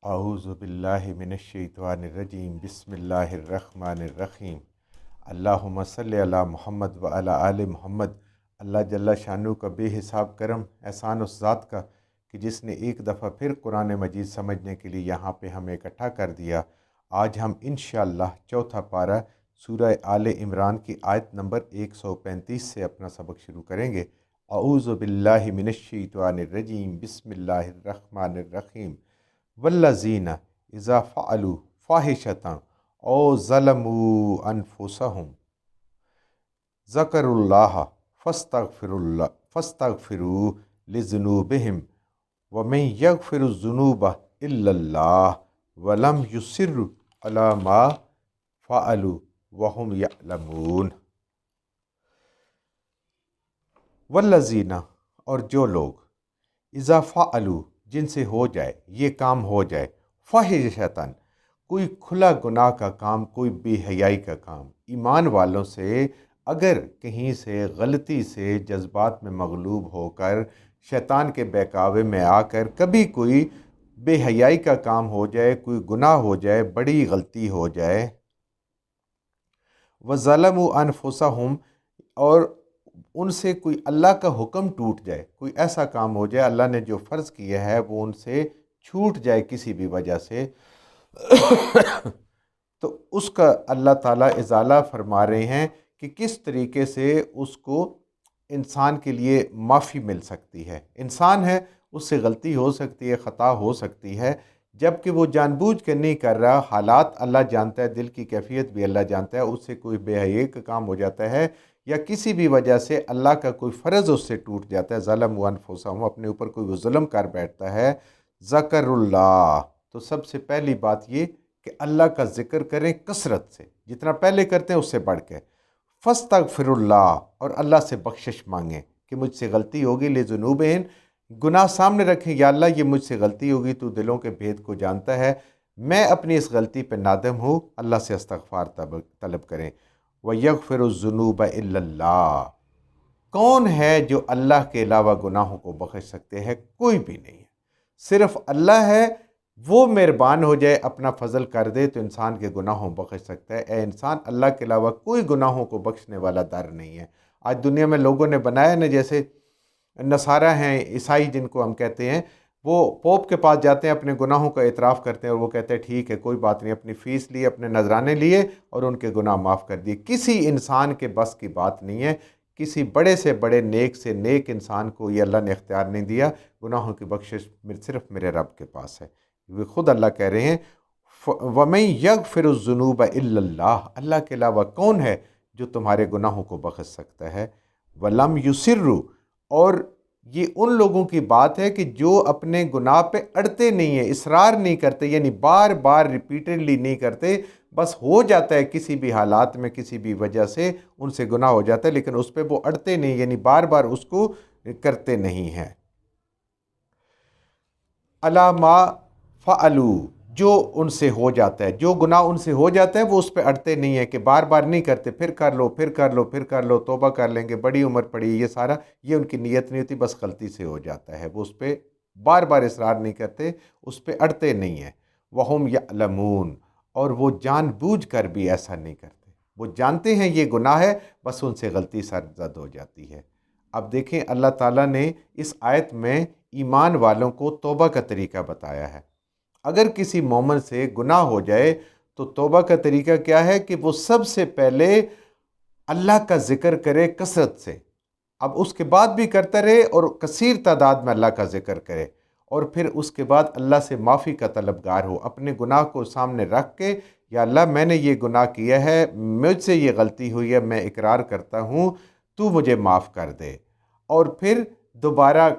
اعوذ باللہ من الشیطان الرجیم بسم اللہ الرحمن الرحیم اللہم صلی علی محمد و علی آل محمد۔ اللہ جل شانہ کا بے حساب کرم احسان اس ذات کا کہ جس نے ایک دفعہ پھر قرآن مجید سمجھنے کے لیے یہاں پہ ہمیں اکٹھا کر دیا۔ آج ہم انشاءاللہ چوتھا پارہ سورہ آل عمران کی آیت نمبر 135 سے اپنا سبق شروع کریں گے۔ اعوذ باللہ من الشیطان الرجیم بسم اللہ الرحمن الرحیم والذین اذا فعلوا فاحشۃ او ظلموا انفسهم ذکروا اللہ فاستغفروا لذنوبہم ومن یغفر الذنوب الا اللہ ولم یصروا علی ما فعلوا وهم یعلمون۔ والذین، اور جو لوگ، اذا فعلوا، جن سے ہو جائے، یہ کام ہو جائے، فاحشۃ، کوئی کھلا گناہ کا کام، کوئی بے حیائی کا کام، ایمان والوں سے اگر کہیں سے غلطی سے جذبات میں مغلوب ہو کر شیطان کے بہکاوے میں آ کر کبھی کوئی بے حیائی کا کام ہو جائے، کوئی گناہ ہو جائے، بڑی غلطی ہو جائے، وَظَلَمُوا أَنفُسَهُمْ، اور ان سے کوئی اللہ کا حکم ٹوٹ جائے، کوئی ایسا کام ہو جائے، اللہ نے جو فرض کیا ہے وہ ان سے چھوٹ جائے کسی بھی وجہ سے، تو اس کا اللہ تعالیٰ ازالہ فرما رہے ہیں کہ کس طریقے سے اس کو انسان کے لیے معافی مل سکتی ہے۔ انسان ہے، اس سے غلطی ہو سکتی ہے، خطا ہو سکتی ہے، جب کہ وہ جان بوجھ کر نہیں کر رہا، حالات اللہ جانتا ہے، دل کی کیفیت بھی اللہ جانتا ہے، اس سے کوئی بے حیائی کا کام ہو جاتا ہے یا کسی بھی وجہ سے اللہ کا کوئی فرض اس سے ٹوٹ جاتا ہے، ظلم انفسہم، اپنے اوپر کوئی وہ ظلم کر بیٹھتا ہے، ذکر اللہ، تو سب سے پہلی بات یہ کہ اللہ کا ذکر کریں کثرت سے، جتنا پہلے کرتے ہیں اس سے بڑھ کے، فاستغفر اللہ، اور اللہ سے بخشش مانگیں کہ مجھ سے غلطی ہوگی، لذنوبہم، گناہ سامنے رکھیں، یا اللہ یہ مجھ سے غلطی ہوگی، تو دلوں کے بھید کو جانتا ہے، میں اپنی اس غلطی پہ نادم ہوں، اللہ سے استغفار طلب کریں۔ وَيَغْفِرُ الذُّنُوبَ إِلَّا اللَّهُ، کون ہے جو اللہ کے علاوہ گناہوں کو بخش سکتے ہیں؟ کوئی بھی نہیں ہے، صرف اللہ ہے۔ وہ مہربان ہو جائے، اپنا فضل کر دے تو انسان کے گناہوں بخش سکتا ہے۔ اے انسان، اللہ کے علاوہ کوئی گناہوں کو بخشنے والا در نہیں ہے۔ آج دنیا میں لوگوں نے بنایا نا، جیسے نصارہ ہیں، عیسائی جن کو ہم کہتے ہیں، وہ پوپ کے پاس جاتے ہیں، اپنے گناہوں کا اعتراف کرتے ہیں، اور وہ کہتے ہیں ٹھیک ہے کوئی بات نہیں، اپنی فیس لیے، اپنے نذرانے لیے اور ان کے گناہ معاف کر دیے۔ کسی انسان کے بس کی بات نہیں ہے، کسی بڑے سے بڑے نیک سے نیک انسان کو یہ اللہ نے اختیار نہیں دیا۔ گناہوں کی بخشش صرف میرے رب کے پاس ہے۔ وہ خود اللہ کہہ رہے ہیں وَمَن يَغْفِرُ الذُّنُوبَ إِلَّا اللَّهُ، اللہ کے علاوہ کون ہے جو تمہارے گناہوں کو بخش سکتا ہے۔ وَلَمْ يُصِرُّوا، اور یہ ان لوگوں کی بات ہے کہ جو اپنے گناہ پہ اڑتے نہیں ہیں، اصرار نہیں کرتے، یعنی بار بار ریپیٹڈلی نہیں کرتے، بس ہو جاتا ہے کسی بھی حالات میں، کسی بھی وجہ سے ان سے گناہ ہو جاتا ہے، لیکن اس پہ وہ اڑتے نہیں، یعنی بار بار اس کو کرتے نہیں ہیں۔ علی ما فعلوا، جو ان سے ہو جاتا ہے، جو گناہ ان سے ہو جاتا ہے وہ اس پہ اڑتے نہیں ہیں کہ بار بار نہیں کرتے، پھر کر لو، پھر کر لو، پھر کر لو، توبہ کر لیں گے، بڑی عمر پڑی، یہ سارا یہ ان کی نیت نہیں ہوتی، بس غلطی سے ہو جاتا ہے، وہ اس پہ بار بار اصرار نہیں کرتے، اس پہ اڑتے نہیں ہیں۔ وَهُمْ يَعْلَمُونَ، اور وہ جان بوجھ کر بھی ایسا نہیں کرتے، وہ جانتے ہیں یہ گناہ ہے، بس ان سے غلطی سرزد ہو جاتی ہے۔ اب دیکھیں اللہ تعالیٰ نے اس آیت میں ایمان والوں کو توبہ کا طریقہ بتایا ہے۔ اگر کسی مومن سے گناہ ہو جائے تو توبہ کا طریقہ کیا ہے کہ وہ سب سے پہلے اللہ کا ذکر کرے کثرت سے، اب اس کے بعد بھی کرتا رہے اور کثیر تعداد میں اللہ کا ذکر کرے، اور پھر اس کے بعد اللہ سے معافی کا طلبگار ہو، اپنے گناہ کو سامنے رکھ کے، یا اللہ میں نے یہ گناہ کیا ہے، مجھ سے یہ غلطی ہوئی ہے، میں اقرار کرتا ہوں، تو مجھے معاف کر دے، اور پھر دوبارہ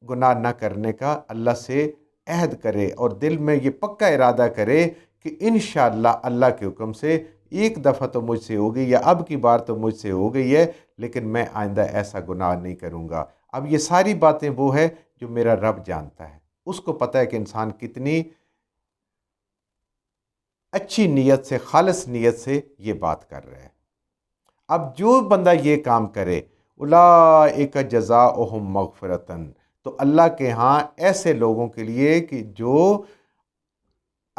گناہ نہ کرنے کا اللہ سے عہد کرے، اور دل میں یہ پکا ارادہ کرے کہ انشاءاللہ اللہ کے حکم سے ایک دفعہ تو مجھ سے ہو گئی، یا اب کی بار تو مجھ سے ہو گئی ہے، لیکن میں آئندہ ایسا گناہ نہیں کروں گا۔ اب یہ ساری باتیں وہ ہے جو میرا رب جانتا ہے، اس کو پتہ ہے کہ انسان کتنی اچھی نیت سے، خالص نیت سے یہ بات کر رہا ہے۔ اب جو بندہ یہ کام کرے، اولئک جزاؤہم مغفرۃ، تو اللہ کے ہاں ایسے لوگوں کے لیے کہ جو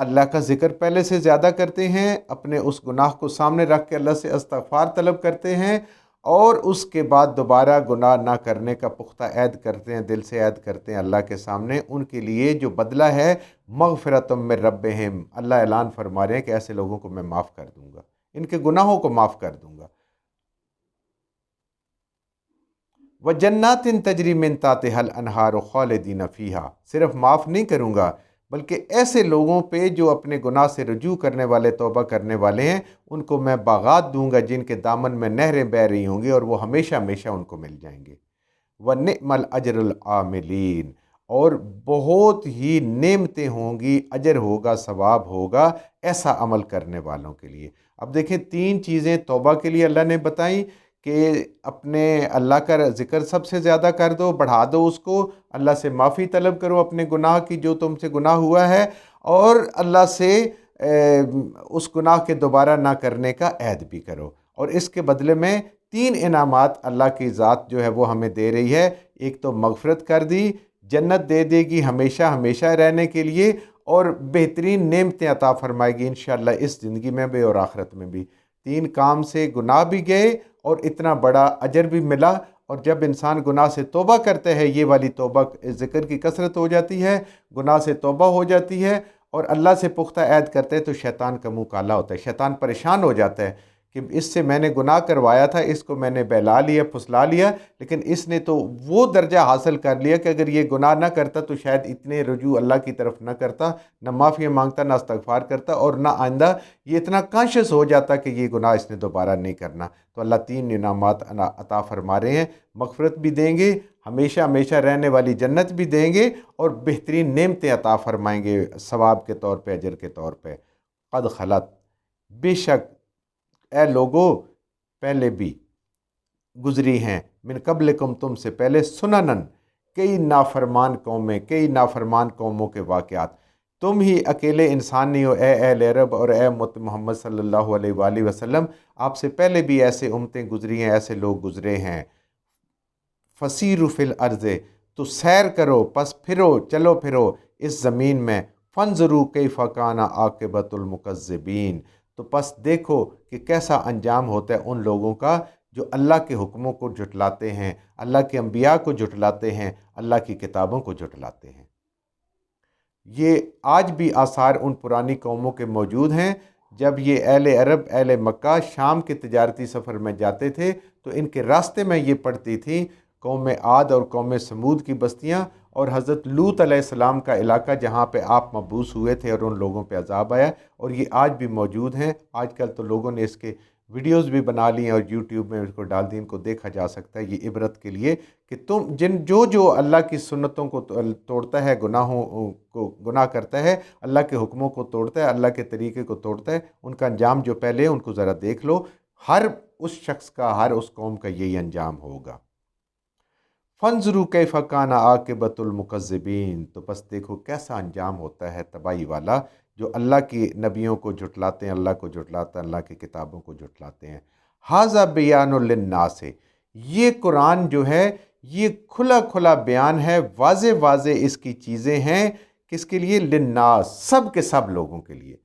اللہ کا ذکر پہلے سے زیادہ کرتے ہیں، اپنے اس گناہ کو سامنے رکھ کے اللہ سے استغفار طلب کرتے ہیں، اور اس کے بعد دوبارہ گناہ نہ کرنے کا پختہ عہد کرتے ہیں، دل سے عہد کرتے ہیں اللہ کے سامنے، ان کے لیے جو بدلہ ہے مغفرۃ من ربہم، اللہ اعلان فرما رہے ہیں کہ ایسے لوگوں کو میں معاف کر دوں گا، ان کے گناہوں کو معاف کر دوں گا۔ وَجَنَّاتٍ تَجْرِی مِن تَحْتِہَا الْأَنْہَارُ خَالِدِینَ فِیہا، صرف معاف نہیں کروں گا بلکہ ایسے لوگوں پہ جو اپنے گناہ سے رجوع کرنے والے، توبہ کرنے والے ہیں، ان کو میں باغات دوں گا جن کے دامن میں نہریں بہہ رہی ہوں گی، اور وہ ہمیشہ ہمیشہ ان کو مل جائیں گے۔ وَنِعْمَ الْأَجْرُ الْعَامِلِینَ، اور بہت ہی نعمتیں ہوں گی، اجر ہوگا، ثواب ہوگا ایسا عمل کرنے والوں کے لیے۔ اب دیکھیں 3 چیزیں توبہ کے لیے اللہ نے بتائیں کہ اپنے اللہ کا ذکر سب سے زیادہ کر دو، بڑھا دو اس کو، اللہ سے معافی طلب کرو اپنے گناہ کی جو تم سے گناہ ہوا ہے، اور اللہ سے اس گناہ کے دوبارہ نہ کرنے کا عہد بھی کرو، اور اس کے بدلے میں 3 انعامات اللہ کی ذات جو ہے وہ ہمیں دے رہی ہے۔ ایک تو مغفرت کر دی، جنت دے دے گی ہمیشہ ہمیشہ رہنے کے لیے، اور بہترین نعمتیں عطا فرمائے گی انشاءاللہ اس زندگی میں بھی اور آخرت میں بھی۔ 3 کام سے گناہ بھی گئے اور اتنا بڑا اجر بھی ملا۔ اور جب انسان گناہ سے توبہ کرتے ہے، یہ والی توبہ ذکر کی کثرت ہو جاتی ہے، گناہ سے توبہ ہو جاتی ہے، اور اللہ سے پختہ عہد کرتے ہیں، تو شیطان کا منہ کالا ہوتا ہے، شیطان پریشان ہو جاتا ہے کہ اس سے میں نے گناہ کروایا تھا، اس کو میں نے بہلا لیا، پھسلا لیا، لیکن اس نے تو وہ درجہ حاصل کر لیا کہ اگر یہ گناہ نہ کرتا تو شاید اتنے رجوع اللہ کی طرف نہ کرتا، نہ معافی مانگتا، نہ استغفار کرتا، اور نہ آئندہ یہ اتنا کانشیس ہو جاتا کہ یہ گناہ اس نے دوبارہ نہیں کرنا۔ تو اللہ 3 انعامات عطا فرما رہے ہیں، مغفرت بھی دیں گے، ہمیشہ ہمیشہ رہنے والی جنت بھی دیں گے، اور بہترین نعمتیں عطا فرمائیں گے ثواب کے طور پہ، اجر کے طور پہ۔ قد خلت، بے شک اے لوگو پہلے بھی گزری ہیں، من قبلکم تم سے پہلے، سننن کئی نافرمان قومیں، کئی نافرمان قوموں کے واقعات۔ تم ہی اکیلے انسان نہیں ہو اے اہل عرب اور اے امت محمد صلی اللہ علیہ وآلہ وسلم، آپ سے پہلے بھی ایسے امتیں گزری ہیں، ایسے لوگ گزرے ہیں۔ فسیروا فی الارض، تو سیر کرو، پس پھرو، چلو پھرو اس زمین میں، فانظروا کیف کان عاقبۃ المکذبین، تو پس دیکھو کہ کیسا انجام ہوتا ہے ان لوگوں کا جو اللہ کے حکموں کو جھٹلاتے ہیں، اللہ کے انبیاء کو جھٹلاتے ہیں، اللہ کی کتابوں کو جھٹلاتے ہیں۔ یہ آج بھی آثار ان پرانی قوموں کے موجود ہیں۔ جب یہ اہل عرب، اہل مکہ شام کے تجارتی سفر میں جاتے تھے تو ان کے راستے میں یہ پڑتی تھیں قوم عاد اور قوم سمود کی بستیاں، اور حضرت لوط علیہ السلام کا علاقہ جہاں پہ آپ مبعوث ہوئے تھے اور ان لوگوں پہ عذاب آیا، اور یہ آج بھی موجود ہیں۔ آج کل تو لوگوں نے اس کے ویڈیوز بھی بنا لی ہیں اور یوٹیوب میں اس کو ڈال دی، ان کو دیکھا جا سکتا ہے، یہ عبرت کے لیے کہ تم جو اللہ کی سنتوں کو توڑتا ہے، گناہ کرتا ہے، اللہ کے حکموں کو توڑتا ہے، اللہ کے طریقے کو توڑتا ہے، ان کا انجام جو پہلے ہے ان کو ذرا دیکھ لو، ہر اس شخص کا، ہر اس قوم کا یہی انجام ہوگا۔ فانظروا کیف کان عاقبۃ المکذبین، تو پس دیکھو کیسا انجام ہوتا ہے تباہی والا جو اللہ کی نبیوں کو جھٹلاتے ہیں، اللہ کو جھٹلاتے ہیں، اللہ کی کتابوں کو جھٹلاتے ہیں۔ ھذا بیان للناس، یہ قرآن جو ہے یہ کھلا کھلا بیان ہے، واضح واضح اس کی چیزیں ہیں، کس کے لیے؟ للناس، سب کے سب لوگوں کے لیے،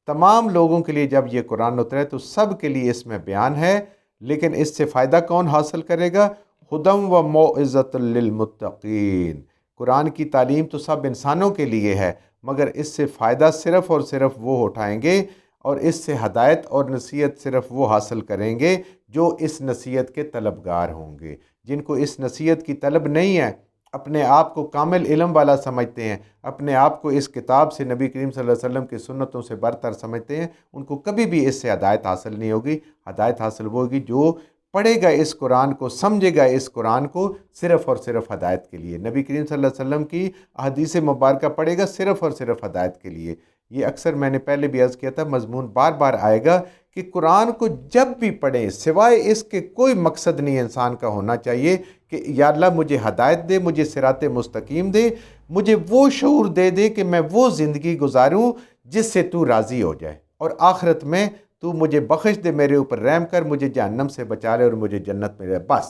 تمام لوگوں کے لیے جب یہ قرآن اترے تو سب کے لیے اس میں بیان ہے۔ لیکن اس سے فائدہ کون حاصل کرے گا؟ ہدی و موعظۃ للمتقین، قرآن کی تعلیم تو سب انسانوں کے لیے ہے، مگر اس سے فائدہ صرف اور صرف وہ اٹھائیں گے، اور اس سے ہدایت اور نصیحت صرف وہ حاصل کریں گے جو اس نصیحت کے طلبگار ہوں گے۔ جن کو اس نصیحت کی طلب نہیں ہے، اپنے آپ کو کامل علم والا سمجھتے ہیں، اپنے آپ کو اس کتاب سے، نبی کریم صلی اللہ علیہ وسلم کی سنتوں سے برتر سمجھتے ہیں، ان کو کبھی بھی اس سے ہدایت حاصل نہیں ہوگی۔ ہدایت حاصل ہوگی جو پڑھے گا اس قرآن کو، سمجھے گا اس قرآن کو، صرف اور صرف ہدایت کے لیے، نبی کریم صلی اللہ علیہ وسلم کی احادیث مبارکہ پڑھے گا صرف اور صرف ہدایت کے لیے۔ یہ اکثر میں نے پہلے بھی عرض کیا تھا، مضمون بار بار آئے گا کہ قرآن کو جب بھی پڑھیں سوائے اس کے کوئی مقصد نہیں انسان کا ہونا چاہیے کہ یا اللہ مجھے ہدایت دے، مجھے صراط مستقیم دے، مجھے وہ شعور دے دے کہ میں وہ زندگی گزاروں جس سے تو راضی ہو جائے، اور آخرت میں تو مجھے بخش دے، میرے اوپر رحم کر، مجھے جہنم سے بچا لے اور مجھے جنت میں دے۔ بس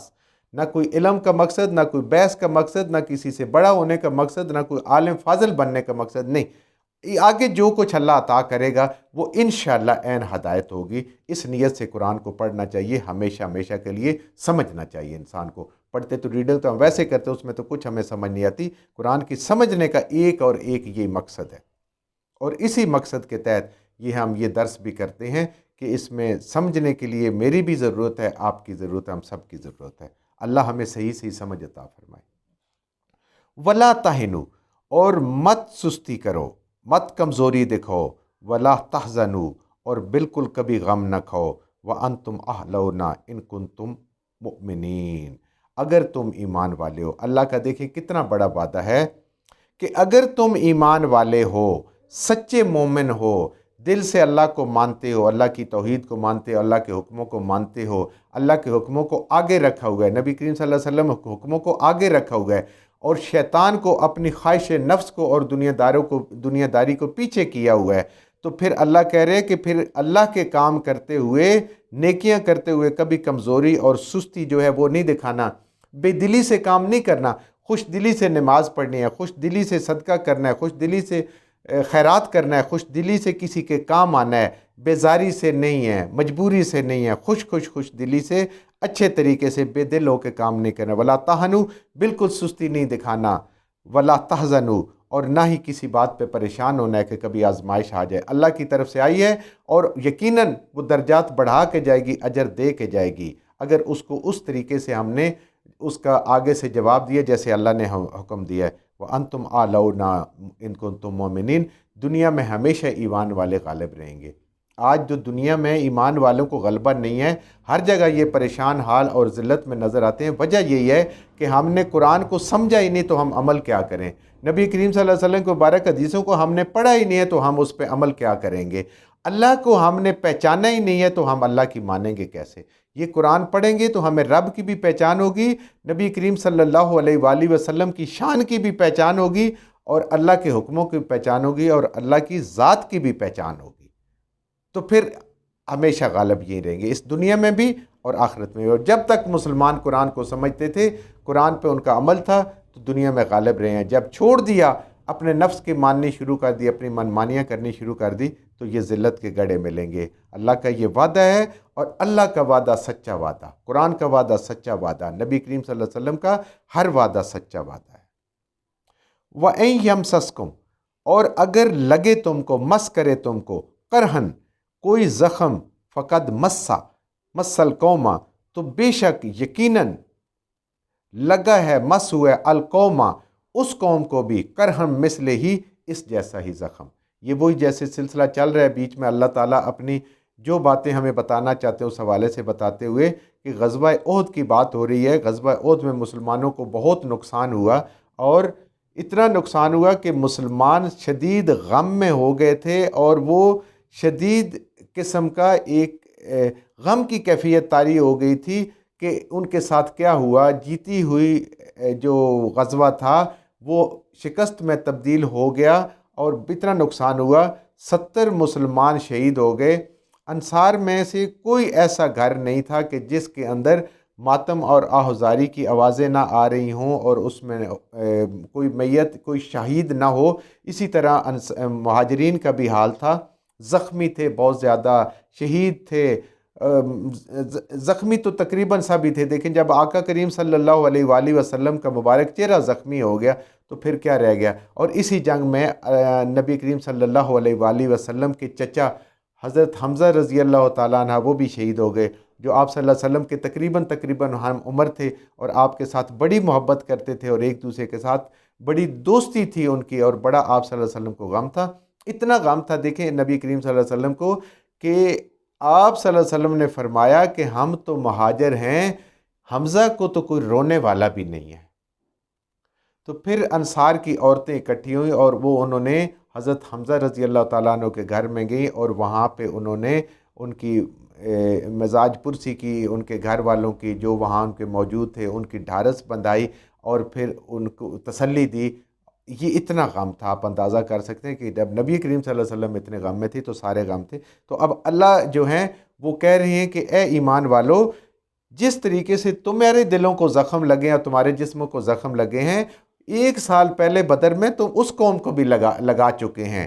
نہ کوئی علم کا مقصد، نہ کوئی بحث کا مقصد، نہ کسی سے بڑا ہونے کا مقصد، نہ کوئی عالم فاضل بننے کا مقصد، نہیں، آگے جو کچھ اللہ عطا کرے گا وہ انشاءاللہ عین ہدایت ہوگی۔ اس نیت سے قرآن کو پڑھنا چاہیے، ہمیشہ ہمیشہ کے لیے سمجھنا چاہیے انسان کو۔ پڑھتے تو ریڈنگ تو ہم ویسے کرتے، اس میں تو کچھ ہمیں سمجھ نہیں آتی۔ قرآن کی سمجھنے کا ایک اور ایک یہ مقصد ہے، اور اسی مقصد کے تحت ہم یہ درس بھی کرتے ہیں کہ اس میں سمجھنے کے لیے میری بھی ضرورت ہے، آپ کی ضرورت ہے، ہم سب کی ضرورت ہے۔ اللہ ہمیں صحیح صحیح سمجھ عطا فرمائے۔ ولا تہنو، اور مت سستی کرو، مت کمزوری دکھاؤ، ولا تحزنو، اور بالکل کبھی غم نہ کھاؤ، وانتم اہلون ان کنتم مؤمنین، اگر تم ایمان والے ہو۔ اللہ کا دیکھیں کتنا بڑا وعدہ ہے کہ اگر تم ایمان والے ہو، سچے مومن ہو، دل سے اللہ کو مانتے ہو، اللہ کی توحید کو مانتے ہو، اللہ کے حکموں کو مانتے ہو، اللہ کے حکموں کو آگے رکھا ہوا ہے، نبی کریم صلی اللہ علیہ وسلم حکموں کو آگے رکھا ہوا ہے، اور شیطان کو، اپنی خواہش نفس کو اور دنیا داری کو پیچھے کیا ہوا ہے، تو پھر اللہ کہہ رہے ہیں کہ پھر اللہ کے کام کرتے ہوئے، نیکیاں کرتے ہوئے کبھی کمزوری اور سستی جو ہے وہ نہیں دکھانا، بے دلی سے کام نہیں کرنا، خوش دلی سے نماز پڑھنی ہے، خوش دلی سے صدقہ کرنا ہے، خوش دلی سے خیرات کرنا ہے، خوش دلی سے کسی کے کام آنا ہے، بیزاری سے نہیں ہے، مجبوری سے نہیں ہے، خوش دلی سے اچھے طریقے سے بے دل ہو کے کام نہیں کرنا۔ ولا تہنو، بالکل سستی نہیں دکھانا، ولا تحزنو، اور نہ ہی کسی بات پہ پریشان ہونا ہے کہ کبھی آزمائش آ جائے، اللہ کی طرف سے آئی ہے اور یقیناً وہ درجات بڑھا کے جائے گی، اجر دے کے جائے گی، اگر اس کو اس طریقے سے ہم نے اس کا آگے سے جواب دیا جیسے اللہ نے حکم دیا ہے۔ وَأَنْتُمْ أَعْلَوْنَا إِن كُنتُم مُؤْمِنِينَ، دنیا میں ہمیشہ ایمان والے غالب رہیں گے۔ آج جو دنیا میں ایمان والوں کو غلبہ نہیں ہے، ہر جگہ یہ پریشان حال اور ذلت میں نظر آتے ہیں، وجہ یہی ہے کہ ہم نے قرآن کو سمجھا ہی نہیں تو ہم عمل کیا کریں، نبی کریم صلی اللہ علیہ وسلم کے مبارک حدیثوں کو ہم نے پڑھا ہی نہیں ہے تو ہم اس پہ عمل کیا کریں گے، اللہ کو ہم نے پہچانا ہی نہیں ہے تو ہم اللہ کی مانیں گے کیسے؟ یہ قرآن پڑھیں گے تو ہمیں رب کی بھی پہچان ہوگی، نبی کریم صلی اللہ علیہ وآلہ وسلم کی شان کی بھی پہچان ہوگی، اور اللہ کے حکموں کی پہچان ہوگی، اور اللہ کی ذات کی بھی پہچان ہوگی، تو پھر ہمیشہ غالب یہ رہیں گے، اس دنیا میں بھی اور آخرت میں بھی۔ اور جب تک مسلمان قرآن کو سمجھتے تھے، قرآن پہ ان کا عمل تھا، تو دنیا میں غالب رہے ہیں۔ جب چھوڑ دیا، اپنے نفس کی ماننی شروع کر دی، اپنی منمانیاں کرنی شروع کر دی، تو یہ ذلت کے گڑھے ملیں گے۔ اللہ کا یہ وعدہ ہے، اور اللہ کا وعدہ سچا وعدہ، قرآن کا وعدہ سچا وعدہ، نبی کریم صلی اللہ علیہ وسلم کا ہر وعدہ سچا وعدہ ہے۔ وَإِن يَمْسَسْكُمْ، اور اگر لگے تم کو، مس کرے تم کو، قرحن، کوئی زخم، فقد مس القوما، تو بے شک یقیناً لگا ہے، مس ہوا ہے، القوما، اس قوم کو بھی، قرحن مثل ہی، اس جیسا ہی زخم۔ یہ وہی جیسے سلسلہ چل رہا ہے، بیچ میں اللہ تعالیٰ اپنی جو باتیں ہمیں بتانا چاہتے ہیں اس حوالے سے بتاتے ہوئے کہ غزوہ احد کی بات ہو رہی ہے۔ غزوہ احد میں مسلمانوں کو بہت نقصان ہوا، اور اتنا نقصان ہوا کہ مسلمان شدید غم میں ہو گئے تھے، اور وہ شدید قسم کا ایک غم کی کیفیت طاری ہو گئی تھی کہ ان کے ساتھ کیا ہوا، جیتی ہوئی جو غزوہ تھا وہ شکست میں تبدیل ہو گیا، اور اتنا نقصان ہوا، 70 مسلمان شہید ہو گئے۔ انصار میں سے کوئی ایسا گھر نہیں تھا کہ جس کے اندر ماتم اور آہذاری کی آوازیں نہ آ رہی ہوں، اور اس میں کوئی میت، کوئی شہید نہ ہو۔ اسی طرح مہاجرین کا بھی حال تھا، زخمی تھے بہت زیادہ، شہید تھے، زخمی تو تقریباً سبھی تھے، لیکن جب آقا کریم صلی اللہ علیہ وآلہ وسلم کا مبارک چہرہ زخمی ہو گیا تو پھر کیا رہ گیا؟ اور اسی جنگ میں نبی کریم صلی اللہ علیہ وآلہ وسلم کے چچا حضرت حمزہ رضی اللہ تعالیٰ عنہ وہ بھی شہید ہو گئے، جو آپ صلی اللہ علیہ وسلم کے تقریباً ہم عمر تھے، اور آپ کے ساتھ بڑی محبت کرتے تھے، اور ایک دوسرے کے ساتھ بڑی دوستی تھی ان کی، اور بڑا آپ صلی اللہ علیہ وسلم کو غم تھا۔ اتنا غم تھا، دیکھیں نبی کریم صلی اللہ علیہ وسلم کو، کہ آپ صلی اللہ علیہ وسلم نے فرمایا کہ ہم تو مہاجر ہیں، حمزہ کو تو کوئی رونے والا بھی نہیں ہے۔ تو پھر انصار کی عورتیں اکٹھی ہوئیں، اور وہ انہوں نے حضرت حمزہ رضی اللہ تعالیٰ عنہ کے گھر میں گئیں، اور وہاں پہ انہوں نے ان کی مزاج پرسی کی، ان کے گھر والوں کی جو وہاں ان کے موجود تھے ان کی ڈھارس بندھائی، اور پھر ان کو تسلی دی۔ یہ اتنا غم تھا، آپ اندازہ کر سکتے ہیں کہ جب نبی کریم صلی اللہ علیہ وسلم اتنے غم میں تھے تو سارے غم تھے۔ تو اب اللہ جو ہیں وہ کہہ رہے ہیں کہ اے ایمان والو، جس طریقے سے تمہارے دلوں کو زخم لگے اور تمہارے جسموں کو زخم لگے ہیں، 1 سال پہلے بدر میں تم اس قوم کو بھی لگا چکے ہیں،